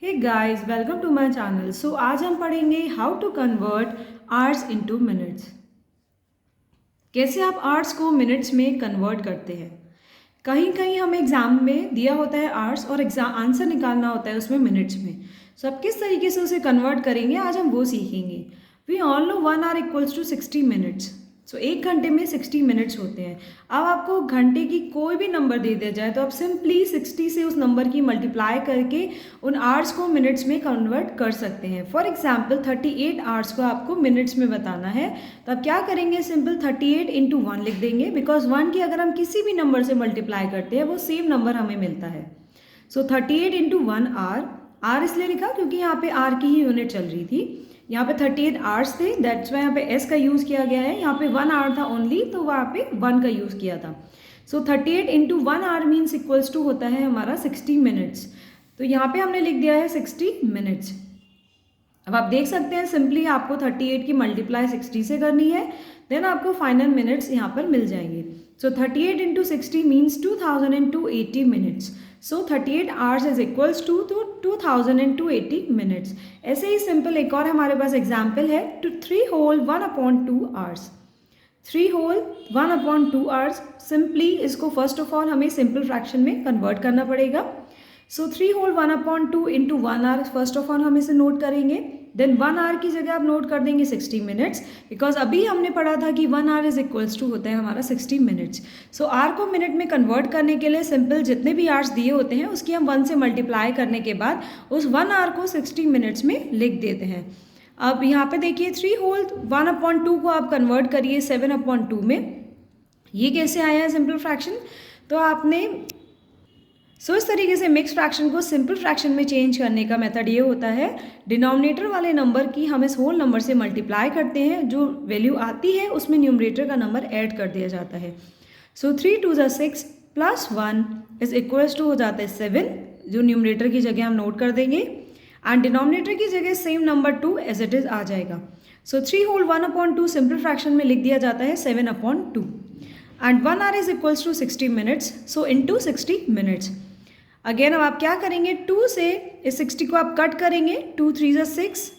Hey guys, welcome to my channel. So आज हम पढ़ेंगे how to convert hours into minutes. कैसे आप आवर्स को मिनट्स में कन्वर्ट करते हैं। कहीं कहीं हमें एग्जाम में दिया होता है आवर्स और एग्जाम आंसर निकालना होता है उसमें मिनट्स में। सो आप किस तरीके से उसे कन्वर्ट करेंगे आज हम वो सीखेंगे। We all know 1 hour equals to 60 minutes. So 1 घंटे में 60 मिनट्स होते हैं। अब आपको घंटे की कोई भी नंबर दे दिया जाए तो आप सिंपली 60 से उस नंबर की मल्टीप्लाई करके उन आवर्स को मिनट्स में कन्वर्ट कर सकते हैं। फॉर एग्जाम्पल 38 आवर्स को आपको मिनट्स में बताना है तो आप क्या करेंगे, सिंपल 38 इंटू 1 लिख देंगे। बिकॉज 1 की अगर हम किसी भी नंबर से मल्टीप्लाई करते हैं वो सेम नंबर हमें मिलता है। सो 38 इंटू 1 आर इसलिए लिखा क्योंकि यहाँ पे आर की ही यूनिट चल रही थी। यहाँ पे 38 आवर्स थे, दैट्स वाई यहाँ पे एस का यूज़ किया गया है। यहाँ पे 1 आवर था ओनली तो वहाँ पे 1 का यूज़ किया था। So 38 into 1 hour means equals to होता है हमारा 60 मिनट्स। तो यहाँ पे हमने लिख दिया है 60 मिनट्स। अब आप देख सकते हैं सिंपली आपको 38 की मल्टीप्लाई 60 से करनी है, देन आपको फाइनल मिनट्स यहाँ पर मिल जाएंगे। So 38 into 60 means 2280 minutes. So 38 hours is equals to 2280 minutes. ऐसे ही सिंपल एक और हमारे पास एग्जाम्पल है, to 3 whole 1/2 hours. 3 whole 1/2 hours, simply इसको फर्स्ट ऑफ ऑल हमें सिंपल फ्रैक्शन में कन्वर्ट करना पड़ेगा। So 3 whole 1/2 into 1 hour first of all हम इसे नोट करेंगे। देन 1 आवर की जगह आप नोट कर देंगे 60 मिनट्स, बिकॉज अभी हमने पढ़ा था कि 1 आवर इज इक्वल्स टू होता है हमारा 60 मिनट्स। सो आर को मिनट में कन्वर्ट करने के लिए सिंपल जितने भी आवर्स दिए होते हैं उसकी हम 1 से मल्टीप्लाई करने के बाद उस 1 आवर को 60 मिनट्स में लिख देते हैं। अब यहाँ पे देखिए 3 होल 1/2 को आप कन्वर्ट करिए 7/2 में। ये कैसे आया है सिंपल फ्रैक्शन, तो आपने इस तरीके से मिक्स फ्रैक्शन को सिंपल फ्रैक्शन में चेंज करने का मेथड ये होता है, डिनोमिनेटर वाले नंबर की हम इस होल नंबर से मल्टीप्लाई करते हैं, जो वैल्यू आती है उसमें न्यूमरेटर का नंबर ऐड कर दिया जाता है। सो 3 2 6 प्लस 1 इज इक्वल्स टू हो जाता है 7, जो न्यूमरेटर की जगह हम नोट कर देंगे, एंड डिनोमिनेटर की जगह same number 2 as it is आ जाएगा। सो 3 होल 1/2 सिंपल फ्रैक्शन में लिख दिया जाता है 7/2, and 1 hour is equals to 60 minutes. So into 60 minutes. Again अब आप क्या करेंगे, 2 से इस 60 को आप कट करेंगे, 2 3 6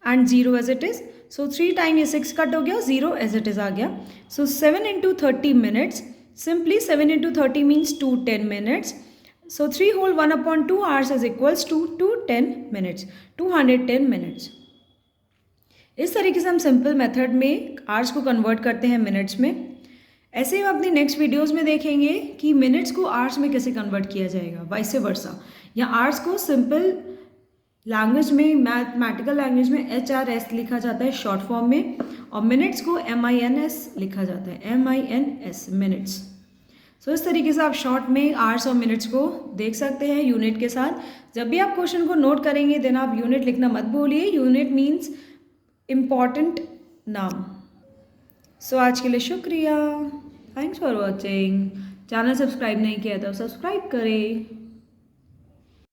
and 0 as it is. So 3 time ये 6 कट हो गया, 0 एज इट इज़ आ गया। So 7 into 30 minutes, simply 7 into 30 means 210 minutes. So 3 whole 1/2 hours is equals to 210 minutes, 210 minutes. इस तरीके से हम सिंपल मेथड में आवर्स को कन्वर्ट करते हैं मिनट्स में। ऐसे ही हम अपनी नेक्स्ट वीडियोस में देखेंगे कि मिनट्स को आवर्स में कैसे कन्वर्ट किया जाएगा, वाइस वर्सा, या आवर्स को सिंपल लैंग्वेज में, मैथमेटिकल लैंग्वेज में HRS लिखा जाता है शॉर्ट फॉर्म में, और मिनट्स को MINS लिखा जाता है, MINS मिनट्स। सो इस तरीके से आप शॉर्ट में आवर्स और मिनट्स को देख सकते हैं यूनिट के साथ। जब भी आप क्वेश्चन को नोट करेंगे देन आप यूनिट लिखना मत भूलिए, यूनिट मीन्स इम्पॉर्टेंट नाम। सो आज के लिए शुक्रिया, thanks for watching. Channel subscribe नहीं किया तो सब्सक्राइब करें।